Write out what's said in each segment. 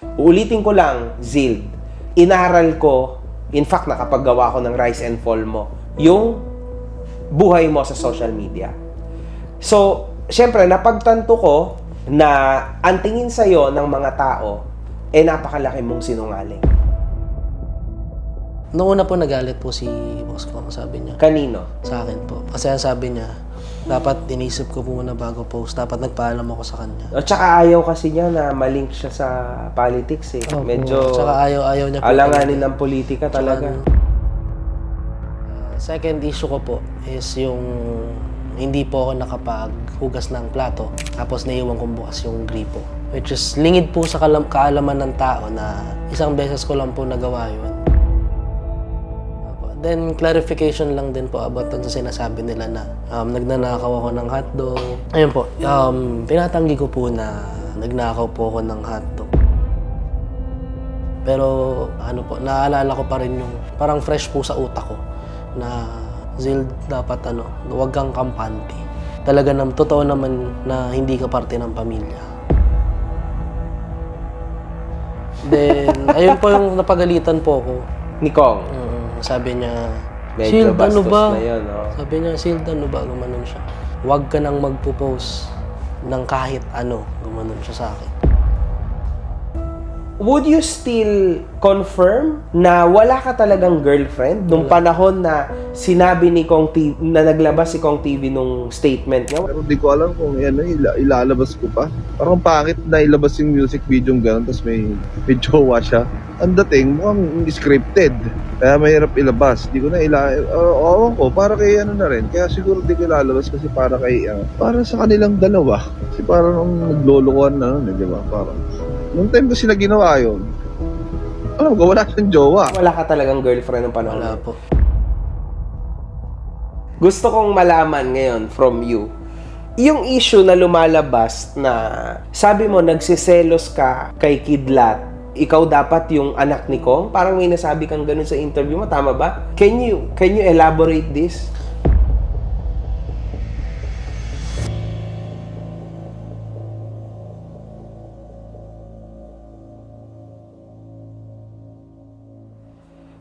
Uulitin ko lang, Zild, inaral ko, in fact, nakapaggawa ko ng rise and fall mo, yung buhay mo sa social media. So, syempre, napagtanto ko na ang tingin sa'yo ng mga tao, napakalaki mong sinungaling. Noong una po nagalit po si boss ko, sabi niya. Kanino? Sa akin po. Kasi sabi niya, dapat inisip ko po muna bago post. Dapat nagpaalam ako sa kanya. At saka ayaw kasi niya na malink siya sa politics eh. Opo. Medyo saka ayaw niya po. Alanganin ng politika talaga. Second issue ko po is yung hindi po ako nakapaghugas ng plato. Tapos naiwan kong bukas yung gripo. Which is lingid po sa kaalaman ng tao na isang beses ko lang po nagawa yun. Then, clarification lang din po about dun sa sinasabi nila na nagnanakaw ako ng hotdog. Ayun po, pinatanggi ko po na nagnakaw po ako ng hotdog. Pero, ano po, naaalala ko pa rin yung parang fresh po sa utak ko na Zild, dapat huwag kang kampante. Talaga totoo naman na hindi ka parte ng pamilya. Then, ayun po yung napagalitan po ko. Ni Kong. Sabi niya, medyo Zild, ano ba? Na yun, no? Sabi niya, Zild, ano ba? Gumanon siya. Huwag ka nang magpo-post ng kahit ano. Gumanon siya sa akin. Would you still confirm na wala ka talagang girlfriend nung panahon na sinabi ni Kong TV, na naglabas si Kong TV nung statement niya? Pero di ko alam kung ilalabas ko pa. Parang pangit na ilabas yung music video gano'n, tapos may jowa siya. Ang dating, mukhang scripted. Kaya mahirap ilabas. Di ko na oo ko, para kay na rin. Kaya siguro di ko ilalabas kasi para kay, para sa kanilang dalawa. Kasi parang naglolokohan na di ba? Parang, nung time ko sila ginawa yun, alam ko, wala siyang jowa. Wala ka talagang girlfriend ng panahon? Wala po. Gusto kong malaman ngayon from you, yung issue na lumalabas na sabi mo nagsiselos ka kay Kidlat, ikaw dapat yung anak ni Kong? Parang may nasabi kang ganun sa interview mo, tama ba? Can you elaborate this?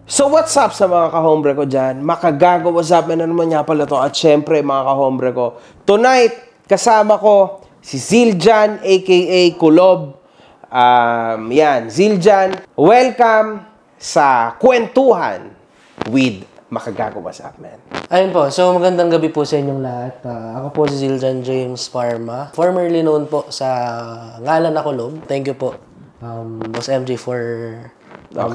So what's up sa mga kahombre ko dyan? Makagago, what's up? Na naman nga pala to. At syempre mga kahombre ko, tonight, kasama ko si Zildjan, aka Kulob. Yan, Zildjan, welcome sa Kwentuhan with Makagago, what's up, man? Ayun po, so magandang gabi po sa inyong lahat. Ako po si Zildjan James Parma. Formerly known po sa ngalan na Kulob. Thank you po, Boss MJ, for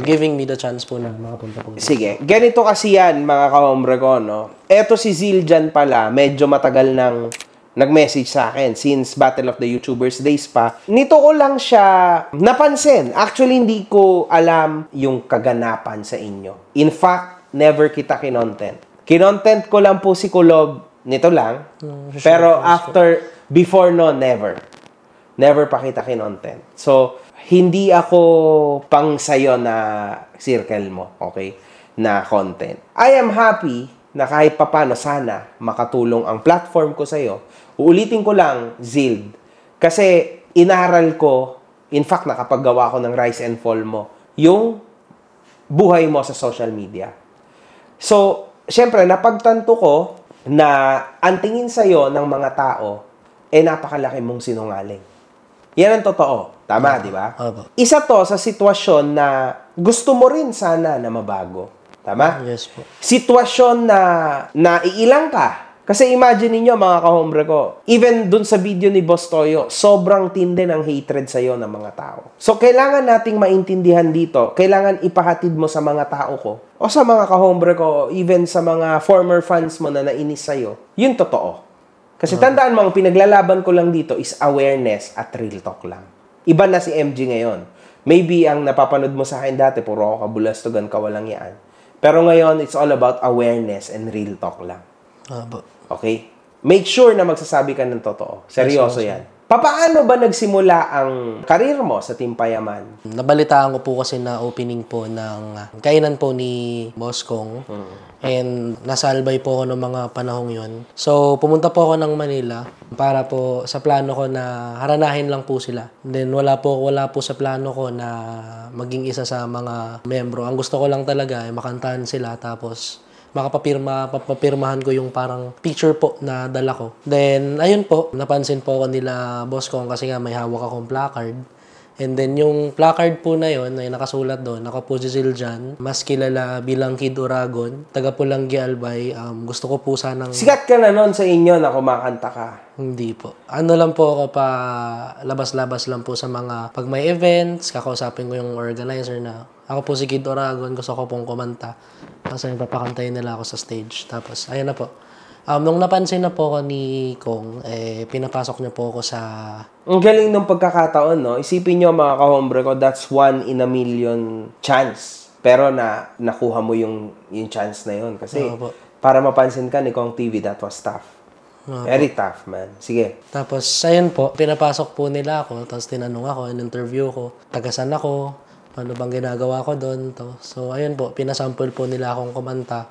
giving me the chance po na makapunta po. Sige, ganito kasi yan mga kahombre ko, no? Eto si Zildjan pala, medyo matagal nang nag-message sa akin since Battle of the YouTubers days pa. Nito ko lang siya napansin. Actually, hindi ko alam yung kaganapan sa inyo. In fact, never kita kinontent. Kinontent ko lang po si Kulob, nito lang. Pero before no, never. Never pa kita kinontent. So, hindi ako pang sayo na circle mo, okay? Na content. I am happy na kahit papano sana makatulong ang platform ko sa'yo. Uulitin ko lang, Zild, kasi inaral ko, in fact, nakapaggawa ko ng rise and fall mo, yung buhay mo sa social media. So, syempre, napagtanto ko na ang tingin sa'yo ng mga tao, napakalaki mong sinungaling. Yan ang totoo. Tama, di ba? Isa to sa sitwasyon na gusto mo rin sana na mabago. Tama? Yes po. Sitwasyon na naiilang ka. Kasi imagine niyo mga kahombre ko, even dun sa video ni Boss Toyo, sobrang tindi ng hatred sa'yo ng mga tao. So, kailangan nating maintindihan dito, kailangan ipahatid mo sa mga tao ko, o sa mga kahombre ko, even sa mga former fans mo na nainis sa'yo, yun totoo. Kasi tandaan mo, ang pinaglalaban ko lang dito is awareness at real talk lang. Iba na si MG ngayon. Maybe ang napapanood mo sa akin dati, puro ako kabulastugan, kawalang yaan. Pero ngayon, it's all about awareness and real talk lang. Okay? Make sure na magsasabi ka ng totoo. Seryoso yan. Paano ba nagsimula ang karir mo sa Team Payaman? Nabalitaan ko po kasi na opening po ng kainan po ni Boss Kong. And nasa Albay po ako noong mga panahong yon. So, pumunta po ako ng Manila para po sa plano ko na haranahin lang po sila. Then, wala po sa plano ko na maging isa sa mga membro. Ang gusto ko lang talaga ay makantahan sila tapos papapirmahan ko yung parang picture po na dala ko. Then, ayun po, napansin po ako nila Boss Kong kasi nga may hawak akong placard. And then, yung placard po na yon ay nakasulat doon, ako po si Zildjian, mas kilala bilang Kid Uragon, taga Pulangi Albay. Gusto ko po sanang... Sikat ka na noon sa inyo na kumakanta ka. Hindi po. Ano lang po ako pa labas-labas lang po sa mga pag may events, kakausapin ko yung organizer na ako po si Kid Uragon, gusto ko pong kumanta. Kasi papakantayin nila ako sa stage. Tapos, ayun na po. Nung napansin na po ako ni Kong, pinapasok niya po ako sa... Ang galing ng pagkakataon, no? Isipin nyo mga ka-hombre ko, that's 1 in a million chance. Pero nakuha mo yung chance na yun. Kasi para mapansin ka ni Kong TV, that was tough. Very tough, man. Sige. Tapos, ayun po, pinapasok po nila ako. Tapos tinanong ako, in-interview ko, tagasan ako, ano bang ginagawa ko doon. So, ayun po, pinasample po nila akong kumanta.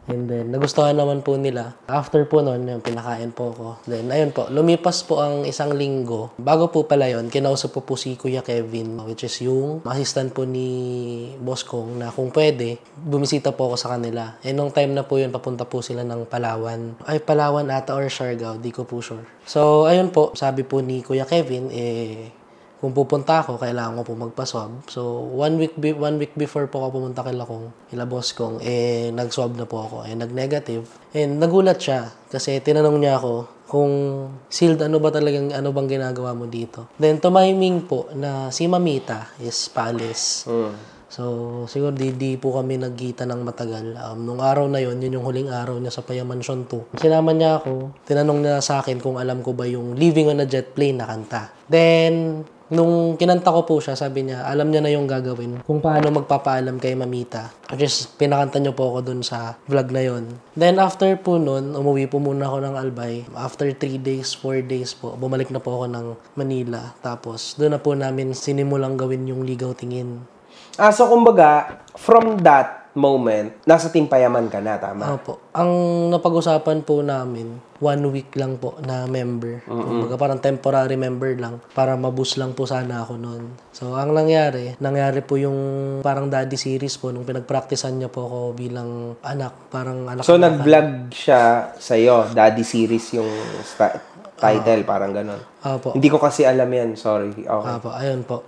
And then, nagustuhan naman po nila. After po nun, yung pinakain po ako. Then, ayun po, lumipas po ang isang linggo. Bago po pala yun, kinausap po si Kuya Kevin, which is yung assistant po ni Boss Kong, na kung pwede, bumisita po ako sa kanila. And nung time na po yun, papunta po sila ng Palawan. Ay, Palawan ata or Siargao, di ko po sure. So, ayun po, sabi po ni Kuya Kevin, kung pupunta ako, kailangan ko po magpa-swab. So, one week before po ako pumunta kila Boss Kong, nag-swab na po ako. Nag-negative. And nagulat siya kasi tinanong niya ako kung sealed, ano bang ginagawa mo dito. Then, tumiming po na si Mamita is paalis. So, siguro di po kami nagkita ng matagal. Nung araw na yun yung huling araw niya sa Payamansyon 2. Sinama niya ako, tinanong niya sa akin kung alam ko ba yung Living on a Jet Plane na kanta. Then, nung kinanta ko po siya, sabi niya, alam niya na yung gagawin. Kung paano magpapaalam kay Mamita. Which is, pinakanta niyo po ako dun sa vlog na yon. Then, after po nun, umuwi po muna ako ng Albay. After 3 days, 4 days po, bumalik na po ako ng Manila. Tapos, doon na po namin sinimulang gawin yung Ligaw Tingin. So kumbaga, from that moment, nasa Team Payaman ka na, tama? Opo. Ang napag-usapan po namin, 1 week lang po na member. Kumbaga parang temporary member lang para maboost lang po sana ako noon. So, ang nangyari po yung parang daddy series po nung pinag-practicean niya po ako bilang anak. Parang anak. So, nag-vlog siya sa'yo, daddy series yung title, parang ganon. Opo. Hindi ko kasi alam yan, sorry. Okay. Opo, ayun po.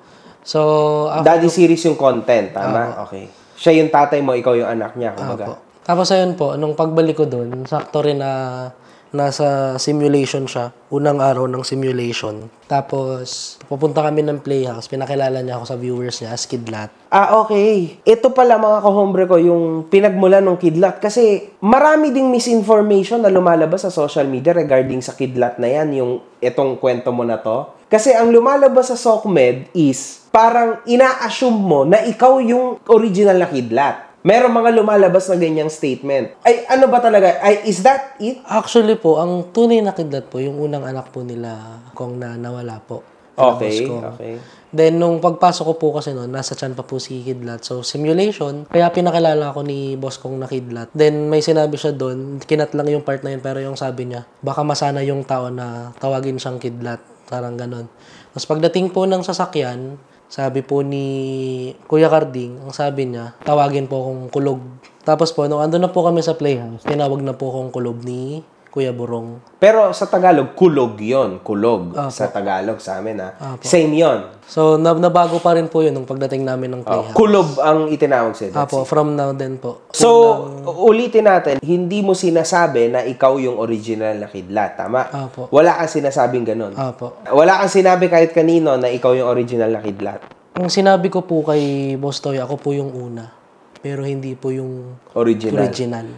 So, daddy series yung content, tama? Okay. Siya yung tatay mo, ikaw yung anak niya, kumbaga. Tapos ayun po, nung pagbalik ko doon, sakto rin na nasa simulation siya. Unang araw ng simulation. Tapos, pupunta kami ng Playhouse. Pinakilala niya ako sa viewers niya as Kidlat. Okay. Ito pala mga kahombre ko, yung pinagmula ng Kidlat. Kasi marami ding misinformation na lumalabas sa social media regarding sa Kidlat na yan, yung itong kwento mo na to. Kasi ang lumalabas sa SOCMED is parang ina-assume mo na ikaw yung original na Kidlat. Meron mga lumalabas na ganyang statement. Ay, ano ba talaga? Ay, is that it? Actually po, ang tunay na Kidlat po, yung unang anak po nila, Kong, na nawala po. Okay, okay. Then, nung pagpasok ko po kasi noon, nasa tiyan pa po si Kidlat. So, simulation, kaya pinakilala ko ni Boss Kong na Kidlat. Then, may sinabi siya doon, kinat lang yung part na yun, pero yung sabi niya, baka masana yung tao na tawagin siyang Kidlat. Parang ganon. Tapos pagdating po ng sasakyan, sabi po ni Kuya Carding, ang sabi niya, tawagin po akong Kulog. Tapos po, nung ando na po kami sa Playhouse, tinawag na po akong Kulog ni Kuya Burong. Pero sa Tagalog, kulog yon, kulog. Sa Tagalog sa amin, ha? Same yon. So, nabago pa rin po yun nung pagdating namin ng Playhouse. Kulob ang itinawag sa'yo. From now then po. So, ulitin natin, hindi mo sinasabi na ikaw yung original na Kidlat, tama? Wala kang sinasabing ganun. Wala kang sinabi kahit kanino na ikaw yung original na Kidlat. Ang sinabi ko po kay Boss Toy, ako po yung una. Pero hindi po yung original.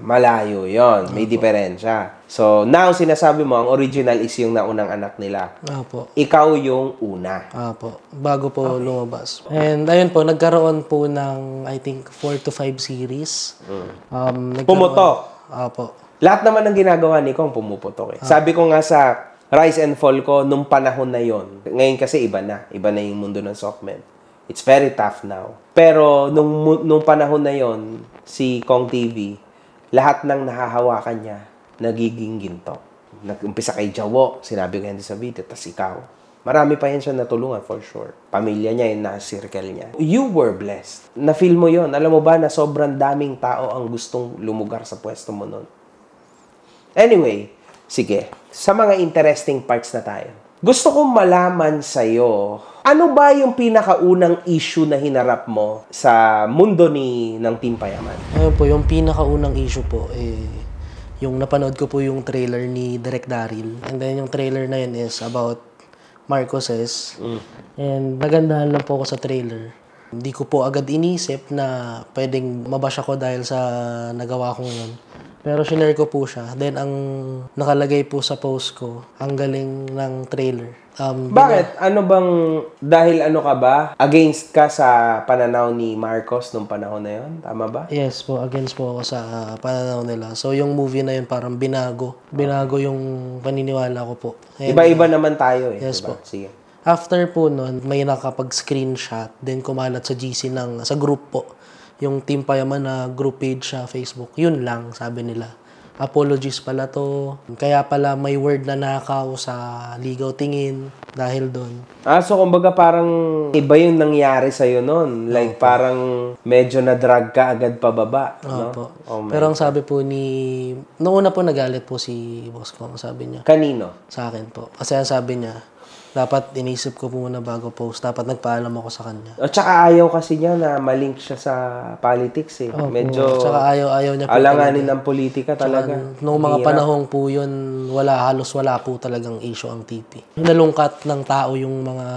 Malayo yon. May diferensya. So, now sinasabi mo, ang original is yung naunang anak nila. Ikaw yung una. Bago po lumabas. And ayun po, nagkaroon po ng, I think, 4 to 5 series. Pumutok. Apo. Lahat naman ng ginagawa ni Kong pumuputok eh. Sabi ko nga sa rise and fall ko nung panahon na yon. Ngayon kasi iba na yung mundo ng Sockman. It's very tough now. Pero nung panahon na yon, si Kong TV, lahat ng nahahawakan niya, nagiging ginto. Nag-umpisa kay Jawo, sinabi ko yan sa video, tas ikaw. Marami pa yan siya natulungan, for sure. Pamilya niya, yung na-circle niya. You were blessed. Na-feel mo yon. Alam mo ba na sobrang daming tao ang gustong lumugar sa pwesto mo nun? Anyway, sige. Sa mga interesting parts na tayo. Gusto kong malaman sa'yo, ano ba yung pinakaunang issue na hinarap mo sa mundo ng Team Payaman? Ayun po, yung pinakaunang issue po, yung napanood ko po yung trailer ni Direk Daryl. And then yung trailer na yun is about Marcoses. And nagandahan lang po ako sa trailer. Hindi ko po agad inisip na pwedeng mabash ako dahil sa nagawa ko yun. Pero shinare ko po siya. Then ang nakalagay po sa post ko, ang galing ng trailer. Bakit? Ano bang, dahil ano ka ba? Against ka sa pananaw ni Marcos nung panahon na yun? Tama ba? Yes po, against po ako sa pananaw nila. So yung movie na yun parang binago. Binago yung paniniwala ko po. And, iba-iba naman tayo eh. Yes diba? po. Sige. After po nun, may nakapag-screenshot, then kumalat sa GC sa group po. Yung Team Payaman na group page sa Facebook. Yun lang, sabi nila. Apologies pala to. Kaya pala may word na nakaw sa ligaw tingin dahil doon. So kumbaga parang iba yung nangyari sa'yo nun. Like parang medyo na-drag ka agad pababa. Opo. No? Pero ang sabi po noong una po nagalit po si boss ko. Ang sabi niya. Kanino? Sa akin po. Kasi ang sabi niya, dapat inisip ko muna bago post. Dapat nagpaalam ako sa kanya. At saka ayaw kasi niya na malink siya sa politics eh. Opo. Medyo tsaka ayaw niya po alanganin ng politika talaga. Noong mga panahong po yun, halos wala po talagang issue ang TP. Nalungkat ng tao yung mga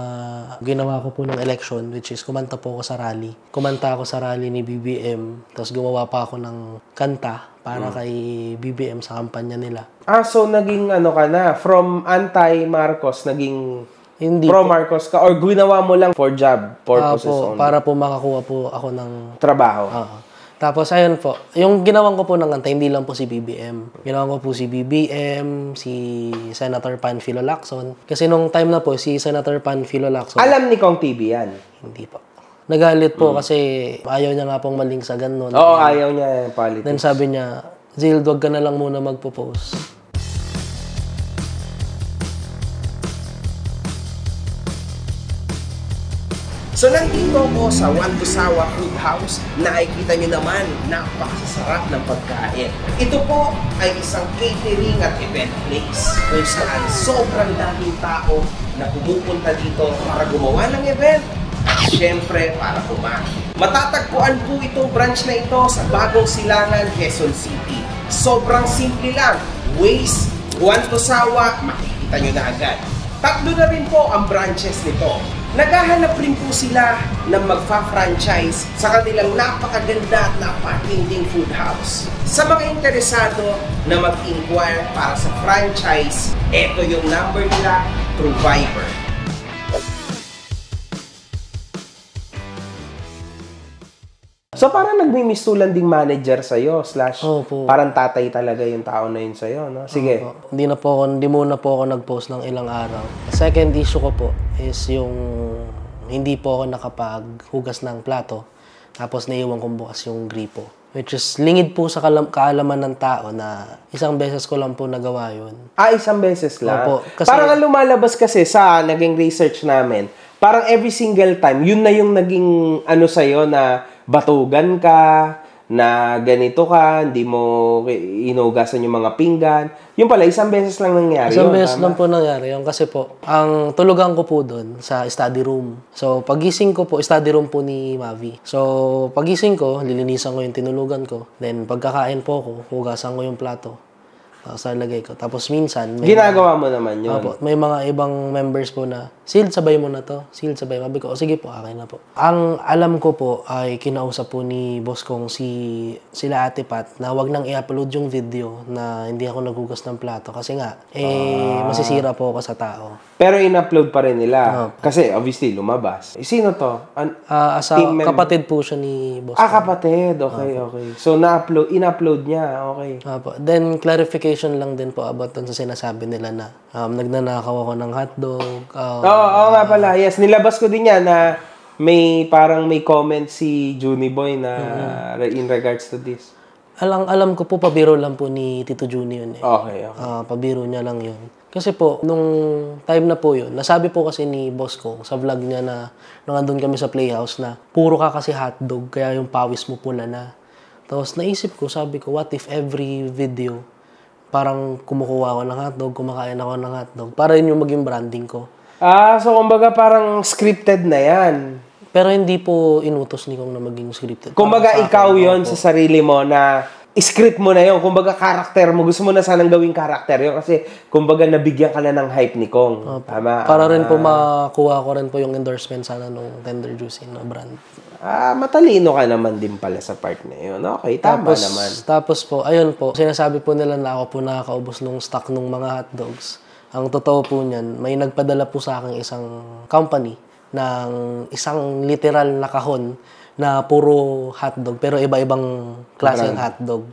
ginawa ko po ng election, which is kumanta po ako sa rally. Kumanta ako sa rally ni BBM, tapos gumawa pa ako ng kanta para kay BBM sa kampanya nila. So naging ano ka na, from anti-Marcos, naging hindi pro-Marcos ka, or ginawa mo lang for job purposes only? Para po makakuha po ako ng trabaho. Tapos ayun po, yung ginawan ko po ng kanta, hindi lang po si BBM. Ginawan ko po si BBM, si Senator Panfilo Lacson. Kasi nung time na po, si Senator Panfilo Lacson... Alam ni Kong TV yan? Hindi po. Nagalit po kasi ayaw niya nga pong maling sa ganun. Oo, ayaw niya politics. Then sabi niya, Zil, wag ka na lang muna magpo-post. So nandito ko sa One Tusawa Food House, nakikita niyo naman, napakasarap ng pagkain. Ito po ay isang catering at event place kung saan sobrang daming tao na pumupunta dito para gumawa ng event. Siyempre, para kumain. Matatagpuan po itong branch na ito sa Bagong Silangan, Quezon City. Sobrang simple lang. Waze, One Tusawa, makikita nyo na agad. Tatlo na rin po ang branches nito. Naghahanap rin po sila ng magfa-franchise sa kanilang napakaganda at napakatinding food house. Sa mga interesado na mag-inquire para sa franchise, ito yung number nila through Viber. So parang nagmimistulan ding manager sa'yo, / parang tatay talaga yung tao na yun sa'yo, no? Sige. Hindi muna po ako nag-post ng ilang araw. Second issue ko po is yung hindi po ako nakapaghugas ng plato, tapos naiwan kong bukas yung gripo. Which is lingid po sa kaalaman ng tao na isang beses ko lang po nagawa yun. Isang beses lang? Opo, kasi, parang ang lumalabas kasi sa naging research namin, parang every single time, yun na yung naging ano sa'yo na batugan ka, na ganito ka, hindi mo inugasan yung mga pinggan. Yung pala, isang beses lang nangyari. Isang beses lang po nangyari yun. Kasi po, ang tulugan ko po doon sa study room. So, pagising ko po, study room po ni Mavi. So, pagising ko, lilinisan ko yung tinulugan ko. Then, pagkakain po ko, hugasan ko yung plato. Sa lagay ko. Tapos minsan... Ginagawa mo naman yun. May mga ibang members po na, Sil, sabay mo na to. Sil, sabay. Mabi ko, sige po, akin na po. Ang alam ko po ay kinausap po ni boss kong sila Ate Pat na wag nang i-upload yung video na hindi ako naghugas ng plato. Kasi nga, masisira po ako sa tao. Pero in-upload pa rin nila. Kasi obviously, lumabas. Sino to? Kapatid po siya ni boss. Kapatid. Okay, okay. So, in-upload niya. Okay. Then, clarification clarification lang din po about dun sa sinasabi nila na nagnanakaw ako ng hotdog. Oo nga pala. Yes, nilabas ko din yan na may comment si Junie Boy na in regards to this. Alam ko po, pabiro lang po ni Tito Junie yun eh. Okay. Pabiro niya lang yun. Kasi po, nung time na po yun, nasabi po kasi ni boss ko sa vlog niya na nung andun kami sa Playhouse na puro ka kasi hotdog, kaya yung pawis mo pula na. Tapos naisip ko, sabi ko, what if every video, parang kumukuha ako ng hotdog, kumakain ako ng hotdog, para yun yung maging branding ko. So kumbaga parang scripted na yan. Pero hindi po inutos ni Kong na maging scripted. Kumbaga ikaw yon sa sarili mo na script mo na yun. Kumbaga karakter mo. Gusto mo na sanang gawing karakter yun kasi kumbaga nabigyan ka na ng hype ni Kong. Tama? Para rin po makuha ko rin po yung endorsement sana nung Tender Juicy na brand. Matalino ka naman din pala sa part na yun. Okay, tama naman. Tapos po, ayun po, sinasabi po nila na ako po nakakaubos nung stock ng mga hotdogs. Ang totoo po niyan, may nagpadala po sa akin isang company ng isang literal na kahon na puro hotdog, pero iba-ibang klase ng hotdog.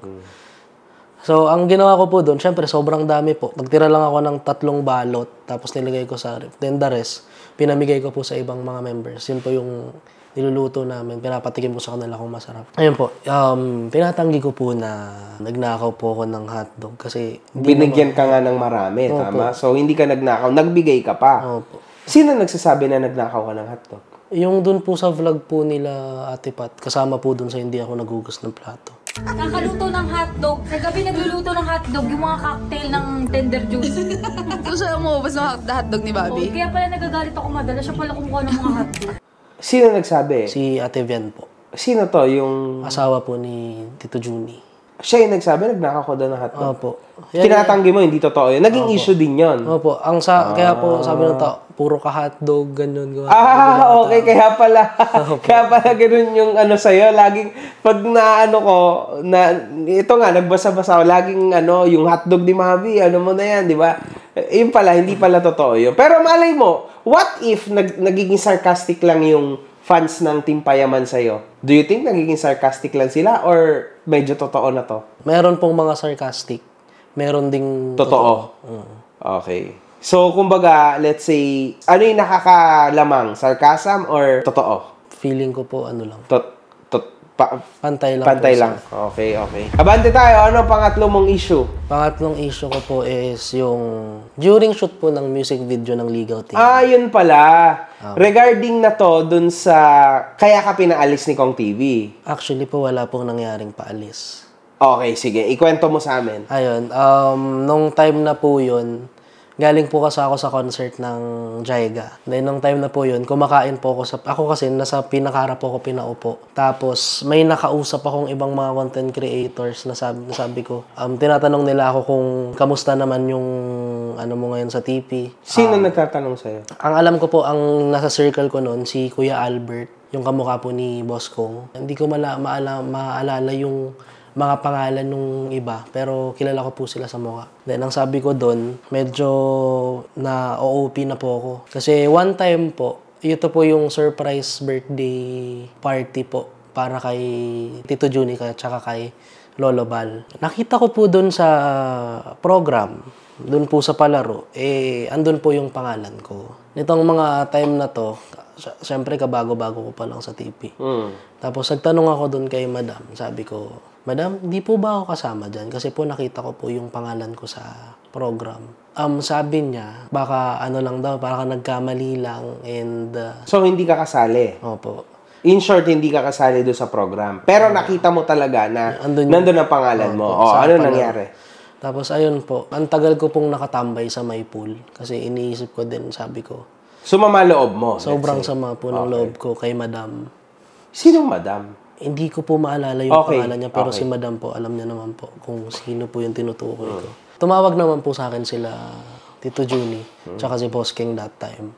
So, ang ginawa ko po doon, syempre, sobrang dami po. Nagtira lang ako ng 3 balot, tapos nilagay ko sa ref. Then the rest, pinamigay ko po sa ibang mga members. Yun po yung niluluto namin. Pinapatikim ko sa kanila kung masarap. Ayun po, pinatanggi ko po na nagnakaw po ako ng hotdog kasi Binigyan ka nga ng marami, tama? So, hindi ka nagnakaw. Nagbigay ka pa. Opo. Sino nagsasabi na nagnakaw ka ng hotdog? Yung dun po sa vlog po nila Ate Pat, kasama po dun sa hindi ako nagugas ng plato. Kakaluto ng hotdog. Kagabi nagluluto ng hotdog, yung mga cocktail ng Tender Juice. Gusto siya umubos ng hotdog ni Bobby. Kaya pala nagagalit ako madala. Siya pala kumukuha ng mga hotdog. Sino nagsabi? Si Ate Vian po. Sino to? Yung... Asawa po ni Tito Junie. Siya yung nagsabi, nagnakaw ko daw ng hotdog. Opo. Tinatanggi mo, hindi totoo yun. Naging issue din yun. Opo. Kaya po sabi ng tao, puro ka hotdog, ganun. Okay. Kaya pala ganun yung sa'yo. Laging, pag ito nga, nagbasa-basa ako, laging yung hotdog ni Mavi, mo na yan, di ba? Yun pala, hindi pala totoo yun. Pero malay mo, what if nagiging sarcastic lang yung fans ng Team Payaman sa'yo? Do you think nagiging sarcastic lang sila or medyo totoo na to? Meron pong mga sarcastic. Meron ding totoo. Okay. So, kumbaga, let's say, ano yung nakakalamang? Sarcasm or totoo? Feeling ko po, lang. Pantay lang. Pantay lang. Okay. Abante tayo. Ano pangatlo mong issue? Pangatlong issue ko po is yung during shoot po ng music video ng Ligaw TV. Yun pala. Regarding na to, dun sa kaya ka pinaalis ni Kong TV. Actually po, wala pong nangyaring paalis. Okay, sige. Ikwento mo sa amin. Ayun. Nung time na po yun, galing po kasi ako sa concert ng Jaiga. Then, nung time na po yun, kumakain po ako ako kasi nasa pinakaharap po ako pinaupo. Tapos, may nakausap akong ibang mga content creators na sabi ko, tinatanong nila ako kung kamusta naman yung mo ngayon sa TP. Sino nagtatanong sa'yo? Ang alam ko po, ang nasa circle ko noon, si Kuya Albert, yung kamukha po ni Boss Kong. Hindi ko maalala yung mga pangalan nung iba, pero kilala ko po sila sa mukha. Then, ang sabi ko doon, medyo na OOP na po ako. Kasi one time po, ito po yung surprise birthday party po para kay Tito Junie at saka kay Lolo Bal. Nakita ko po doon sa program, doon po sa palaro, andun po yung pangalan ko. Nitong mga time na to, syempre kabago-bago ko pa lang sa TV. Tapos nagtanong ako doon kay Madam. Sabi ko, Madam, di po ba ako kasama dyan? Kasi po nakita ko po yung pangalan ko sa program. Sabi niya, baka lang daw, baka nagkamali lang and... So, hindi ka kasali? Opo. In short, hindi ka kasali doon sa program. Pero nakita mo talaga na nandun ang pangalan mo. Ano nangyari? Tapos ayun po, ang tagal ko pong nakatambay sa may pool. Kasi iniisip ko din, sabi ko. Sumama loob mo? Sobrang sama po ng loob ko kay Madam. Sinong Madam? Hindi ko po maalala yung pangalan niya, pero si Madam po, alam niya naman po kung sino po yung tinutukoy ko. Tumawag naman po sa akin sila Tito Junie, tsaka si Boss King that time.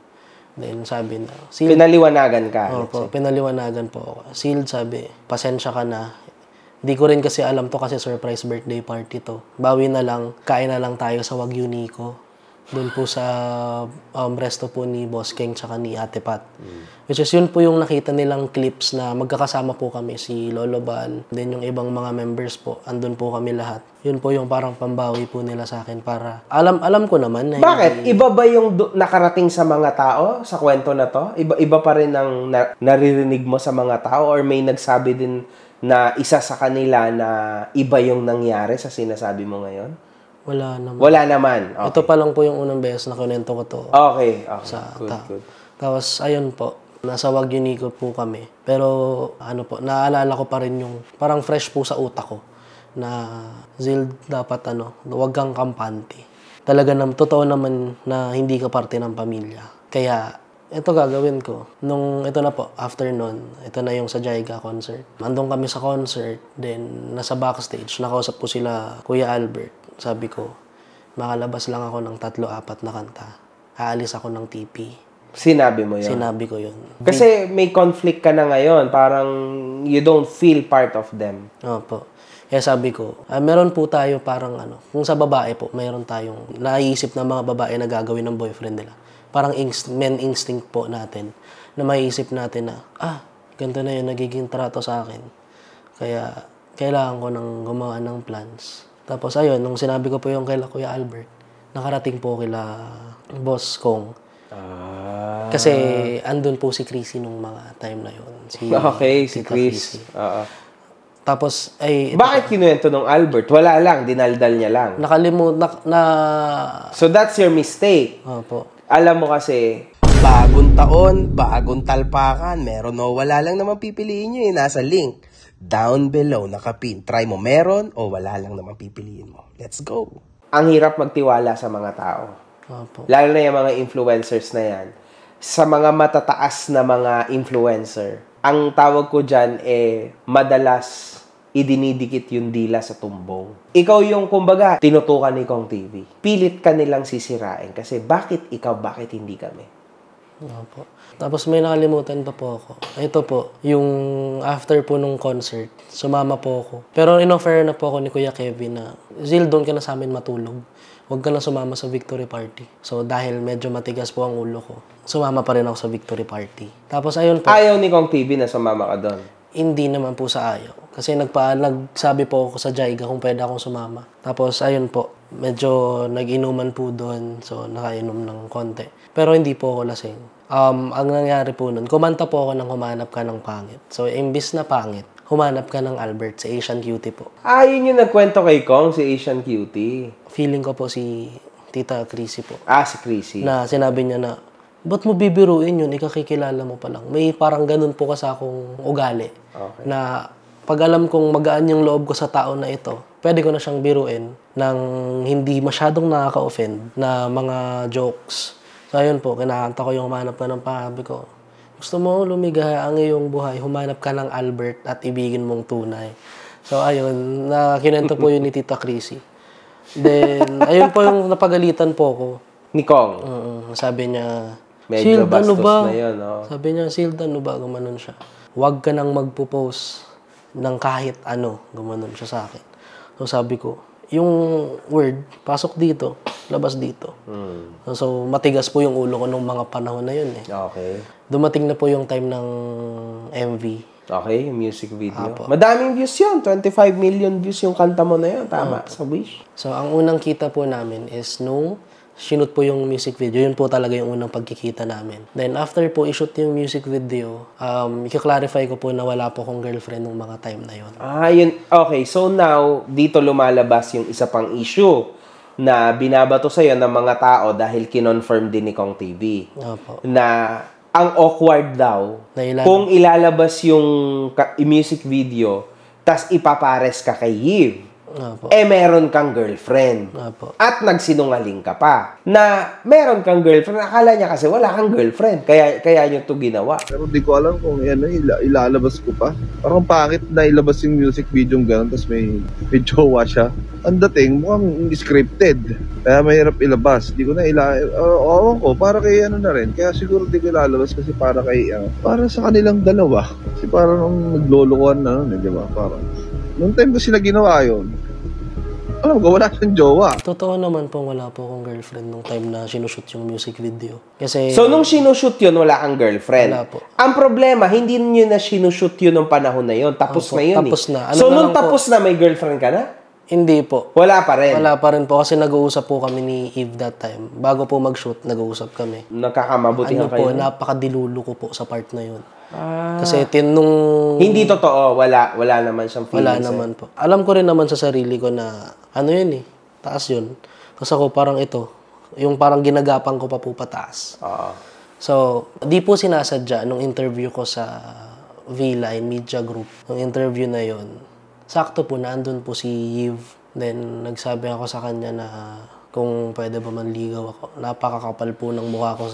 Then sabi na... Pinaliwanagan ka? Opo, pinaliwanagan po ako. Sealed sabi, pasensya ka na. Hindi ko rin kasi alam to kasi surprise birthday party to. Bawi na lang, kain na lang tayo sa Wagyu Nico. Doon po sa resto po ni Boss King tsaka ni Ate Pat. Which is yun po yung nakita nilang clips na magkakasama po kami, si Lolo Bal, then yung ibang mga members po, andun po kami lahat. Yun po yung parang pambawi po nila sa akin para alam ko naman na Bakit? Iba ba yung nakarating sa mga tao sa kwento na to? Iba pa rin ang naririnig mo sa mga tao or may nagsabi din na isa sa kanila na iba yung nangyari sa sinasabi mo ngayon? Wala naman. Wala naman. Okay. Ito pa lang po yung unang beses na kunento ko to. Okay. Sa Good. Tapos, ayun po, nasa Wagyunico po kami. Pero, ano po, naalala ko pa rin yung, parang fresh po sa utak ko, na, Zil, dapat huwag kang kampante. Talaga totoo naman na hindi ka parte ng pamilya. Kaya, ito gagawin ko. Ito na po, after nun, ito na yung sa Jaiga concert. Andun kami sa concert, then, nasa backstage, nakausap ko sila, Kuya Albert. Sabi ko, makalabas lang ako ng 3-4 na kanta. Aalis ako ng TP. Sinabi mo yun? Sinabi ko yun. Kasi may conflict ka na ngayon. Parang you don't feel part of them. Opo. Kaya sabi ko, meron po tayo parang kung sa babae po, meron tayong naiisip na mga babae na gagawin ng boyfriend nila. Parang men instinct po natin na maiisip natin na, ganito na yung nagiging trato sa akin. Kaya kailangan ko nang gumawa ng plans. Tapos ayun, nung sinabi ko po yung kay Kuya Albert, nakarating po kila Boss Kong. Kasi andun po si Chrissy nung mga time na yun. Si Chris. Tapos, bakit kinuwento nung Albert? Wala lang, dinaldal niya lang. So that's your mistake. Opo. Alam mo kasi, bagong taon, bagong talpakan, meron o wala lang naman pipiliin nyo nasa link. Down below, nakapin. Try mo meron o wala lang naman pipiliin mo. Let's go. Ang hirap magtiwala sa mga tao. Opo. Lalo na yung mga influencers na yan. Sa mga matataas na mga influencer, ang tawag ko dyan madalas idinidikit yung dila sa tumbong. Ikaw yung, kumbaga, tinutukan ni Kong TV. Pilit ka nilang sisirain kasi bakit ikaw, bakit hindi kami? Opo. Tapos may nakalimutan pa po ako. Ito po, yung after po nung concert, sumama po ako. Pero in-offer na po ako ni Kuya Kevin na, Zil, doon ka na sa amin matulog. Huwag ka na sumama sa victory party. So dahil medyo matigas po ang ulo ko, sumama pa rin ako sa victory party. Tapos ayun po. Ayaw ni Kong TV na sumama ka doon? Hindi naman po sa ayaw. Kasi nagsabi po ako sa Jaiga kung pwede akong sumama. Tapos ayun po, medyo nag-inuman po doon. So nakainom ng konti. Pero hindi po ako lasing. Ang nangyari po nun, kumanta po ako ng Humanap Ka ng Pangit. So imbis na pangit, humanap ka ng Albert, si Asian Cutie po. Yun yung nagkwento kay Kong, si Asian Cutie. Feeling ko po si Tita Chrissy po. Si Chrissy. Na sinabi niya na, ba't mo bibiruin yun? Ikakikilala mo pa lang. May parang ganun po kasi akong ugali. Okay. Na pag alam kong magaan yung loob ko sa tao na ito, pwede ko na siyang biruin ng hindi masyadong nakaka-offend na mga jokes. So ayun po, kinakanta ko yung Humanap Ka ng Pangit ko. Gusto mo lumigaya ang iyong buhay, humanap ka ng Albert at ibigin mong tunay. So ayun, kinento po yun ni Tita Chrissy. Then, ayun po yung napagalitan po ko. Ni Kong? Sabi niya, medyo bastos na yun, no? Sabi niya, Shield, gumanon siya. Huwag ka nang magpo-post ng kahit ano, gumanon siya sa akin. So sabi ko, yung word, pasok dito, labas dito. So matigas po yung ulo ko nung mga panahon na yun eh. Okay. Dumating na po yung time ng MV. Okay, yung music video. Madaming views yun. 25 million views yung kanta mo na yun. Tama, sa Wish. So ang unang kita po namin is nung shoot po yung music video. Yun po talaga yung unang pagkikita namin. Then after po i-shoot yung music video, i-clarify ko po na wala po akong girlfriend nung mga time na yun. Yun. Okay, so now, dito lumalabas yung isa pang issue na binabato sa'yo ng mga tao dahil kinonfirm din ni Kong TV. Opo. Na ang awkward daw, kung ilalabas yung music video, tas ipapares ka kay Yves. Opo. Meron kang girlfriend. Opo. At nagsinungaling ka pa. Na meron kang girlfriend. Akala niya kasi wala kang girlfriend. Kaya niyo to ginawa. Pero di ko alam kung ilalabas ko pa. Parang pangit na ilabas yung music video gano'n, tapos may jowa siya. Ang dating, mukhang scripted. Kaya mahirap ilabas. Di ko na ewan ko, para kay na rin. Kaya siguro di ko ilalabas kasi para kay, para sa kanilang dalawa. Kasi parang naglolokohan na nun, di ba? Parang, noong time ko sila ginawa yun, Alam ko, wala siyang jowa. Totoo naman po, wala po akong girlfriend nung time na sinushoot yung music video. Kasi, So, nung sinushoot yun, wala kang girlfriend? Wala po. Ang problema, hindi nyo na sinushoot yun nung panahon na yun. Tapos Opo, na yun tapos na. Alam So, na nung lang tapos na, may girlfriend ka na? hindi po. Wala pa rin? Wala pa rin po kasi nag-uusap po kami ni Eve that time. Bago po mag-shoot, nag-uusap kami. Nagkakamabutihan Ano kayo? po, napakadilulo ko po sa part na yun. Kasi nung... Hindi totoo. Wala naman siyang feelings. Wala naman po. Alam ko rin naman sa sarili ko na ano yun taas yun. Kasi ako parang ito, yung parang ginagapang ko pa po pataas. So, di po sinasadya nung interview ko sa V-Line Media Group. Nung interview na yon, sakto po, nandun po si Eve. Then, nagsabi ako sa kanya na kung pwede ba manligaw ako. Napakakapal po ng mukha ko.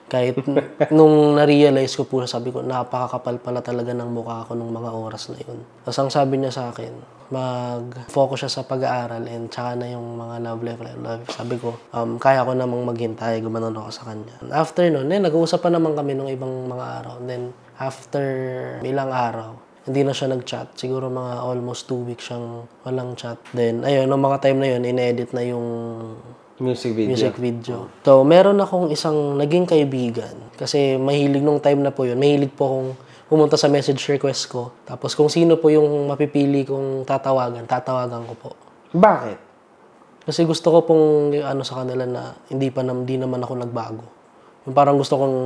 Kahit nung na-realize ko po, sabi ko, napakakapal pala talaga ng mukha ko nung mga oras na yun. Tapos ang sabi niya sa akin, mag-focus siya sa pag-aaral and tsaka na yung mga love life. Sabi ko, kaya ko namang maghintay, gumanon ako sa kanya. After nun, nag-uusap pa naman kami nung ibang mga araw. Then, after ilang araw, hindi na siya nag-chat. Siguro mga almost 2 weeks siyang walang chat. Then, ayun, nung mga time na yun, in-edit na yung music video. So, meron akong isang naging kaibigan. Kasi mahilig nung time na po yun. Mahilig po akong pumunta sa message request ko. Tapos kung sino po yung mapipili kong tatawagan ko po. Bakit? Kasi gusto ko pong sa kanila na hindi naman ako nagbago. Yung parang gusto kong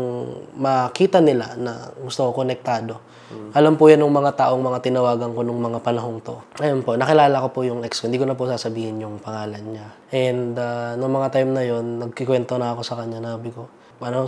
makita nila na gusto ko konektado. Alam po yan ng mga taong mga tinawagan ko nung mga panahong to. Ayun po, nakilala ko po yung ex ko. Hindi ko na po sasabihin yung pangalan niya. And nung mga time na yon, nagkikwento na ako sa kanya. Nabi ko,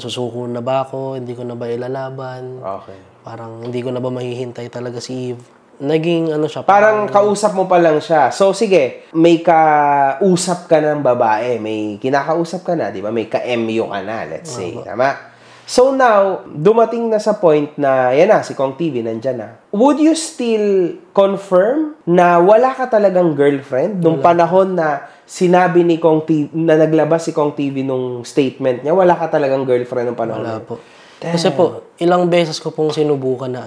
susuko na ba ako? Hindi ko na ba ilalaban? Okay. Parang hindi ko na ba mahihintay talaga si Eve? Naging siya. Parang kausap mo pa lang siya. So, sige, may kausap ka ng babae. May kinakausap ka na, di ba? May ka-MU ka na, let's say. Tama? So now, dumating na sa point na, yan na, si Kong TV, nandyan na. Would you still confirm na wala ka talagang girlfriend nung panahon na sinabi ni Kong TV, na naglabas si Kong TV nung statement niya, wala ka talagang girlfriend nung panahon? Wala po. Kasi po, ilang beses ko pong sinubukan na